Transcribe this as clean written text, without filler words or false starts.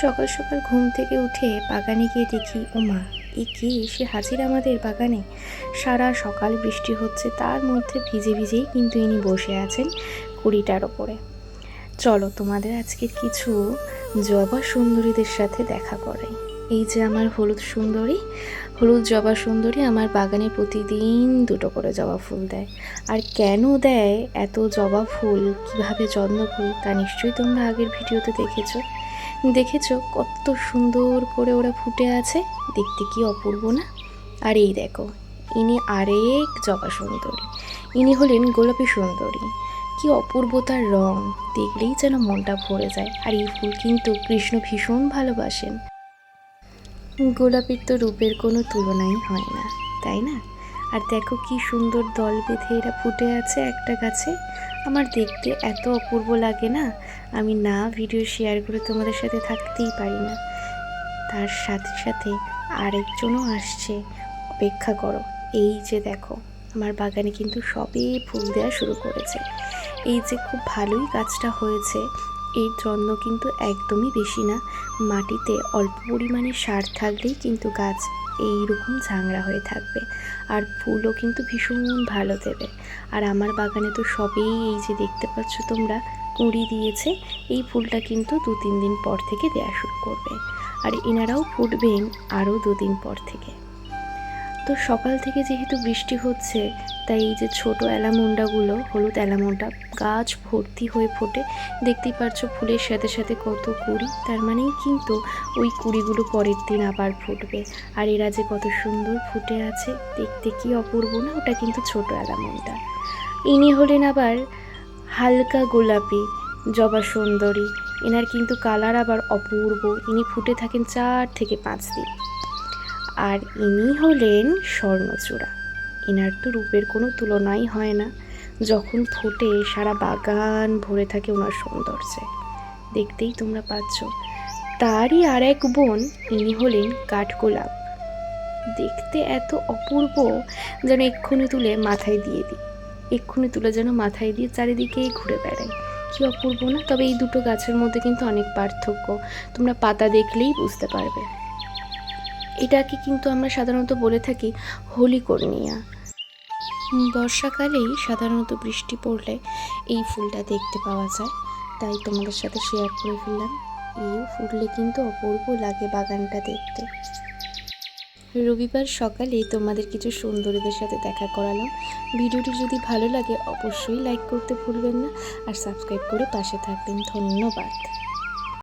সকাল সকাল ঘুম থেকে উঠে বাগানে গিয়ে দেখি ওমা এ কি এসে হাজির আমাদের বাগানে। সারা সকাল বৃষ্টি হচ্ছে, তার মধ্যে ভিজে ভিজেই কিন্তু ইনি বসে আছেন কুড়িটার ওপরে। চলো তোমাদের আজকের কিছু জবা সুন্দরীদের সাথে দেখা করাই। এই যে আমার হলুদ জবা সুন্দরী আমার বাগানে প্রতিদিন দুটো করে জবা ফুল দেয়। আর কেন দেয় এত জবা ফুল, কিভাবে যত্ন করি তা নিশ্চয়ই তোমরা আগের ভিডিওতে দেখেছো কত সুন্দর করে ওরা ফুটে আছে, দেখতে কি অপূর্ব না। আর এই দেখো ইনি আরেক জবা সুন্দরী, ইনি হলেন গোলাপি সুন্দরী। কি অপূর্ব তার রং, দেখলেই যেন মনটা ভরে যায়। আর এই ফুল কিন্তু কৃষ্ণ ভীষণ ভালোবাসেন। গোলাপির তো রূপের কোনো তুলনাই হয় না, তাই না? আর দেখো কি সুন্দর দল বেঁধে এরা ফুটে আছে একটা গাছে। আমার দেখতে এত অপূর্ব লাগে না, আমি না ভিডিও শেয়ার করে তোমাদের সাথে থাকতেই পারি না। তার সাথে সাথে আরেকজনও আসছে, অপেক্ষা করো। এই যে দেখো আমার বাগানে কিন্তু সবে ফুল দেওয়া শুরু করেছে। এই যে খুব ভালোই গাছটা হয়েছে, এর যত্ন কিন্তু একদমই বেশি না। মাটিতে অল্প পরিমাণে সার থাকলেই কিন্তু গাছ এইরকম ঝাংড়া হয়ে থাকবে, আর ফুলও কিন্তু ভীষণ ভালো দেবে। আর আমার বাগানে তো সবেই এই যে দেখতে পাচ্ছ তোমরা কুঁড়ি দিয়েছে, এই ফুলটা কিন্তু 2-3 দিন পর থেকে দেওয়া শুরু করবে। আর এনারাও ফুটবেন আরও 2 দিন পর থেকে। তো সকাল থেকে যেহেতু বৃষ্টি হচ্ছে, তাই এই যে ছোট অ্যালামন্ডাগুলো, হলুদ অ্যালামন্ডা গাছ ভর্তি হয়ে ফোটে। দেখতেই পারছো ফুলের সাথে সাথে কত কুঁড়ি, তার মানেই কিন্তু ওই কুঁড়িগুলো পরের দিন আবার ফুটবে। আর এরা যে কত সুন্দর ফুটে আছে, দেখতে কি অপূর্ব না। ওটা কিন্তু ছোট অ্যালামন্ডা। ইনি হলেন আবার হালকা গোলাপি জবা সুন্দরী, এনার কিন্তু কালার আবার অপূর্ব। ইনি ফুটে থাকেন 4 থেকে 5 দিন। আর ইনি হলেন স্বর্ণচূড়া, এনার তো রূপের কোনো তুলনাই হয় না। যখন ফোটে সারা বাগান ভরে থাকে ওনার সৌন্দর্যে, দেখতেই তোমরা পাচ্ছ। তারই আর এক বোন, ইনি হলেন কাঠগোলাপ। দেখতে এত অপূর্ব যেন এক্ষুনি তুলে মাথায় দিয়ে চারিদিকেই ঘুরে বেড়ায়। কি অপূর্ব না। তবে এই দুটো গাছের মধ্যে কিন্তু অনেক পার্থক্য, তোমরা পাতা দেখলেই বুঝতে পারবে। এটাকে কিন্তু আমরা সাধারণত বলে থাকি হলিকর্নিয়া। বর্ষাকালেই সাধারণত বৃষ্টি পড়লে এই ফুলটা দেখতে পাওয়া যায়, তাই তোমাদের সাথে শেয়ার করে ফেললাম। এই ফুললে কিন্তু অপূর্ব লাগে বাগানটা দেখতে। রবিবার সকালে তোমাদের কিছু সুন্দরীদের সাথে দেখা করালাম। ভিডিওটি যদি ভালো লাগে অবশ্যই লাইক করতে ভুলবেন না, আর সাবস্ক্রাইব করে পাশে থাকবেন। ধন্যবাদ।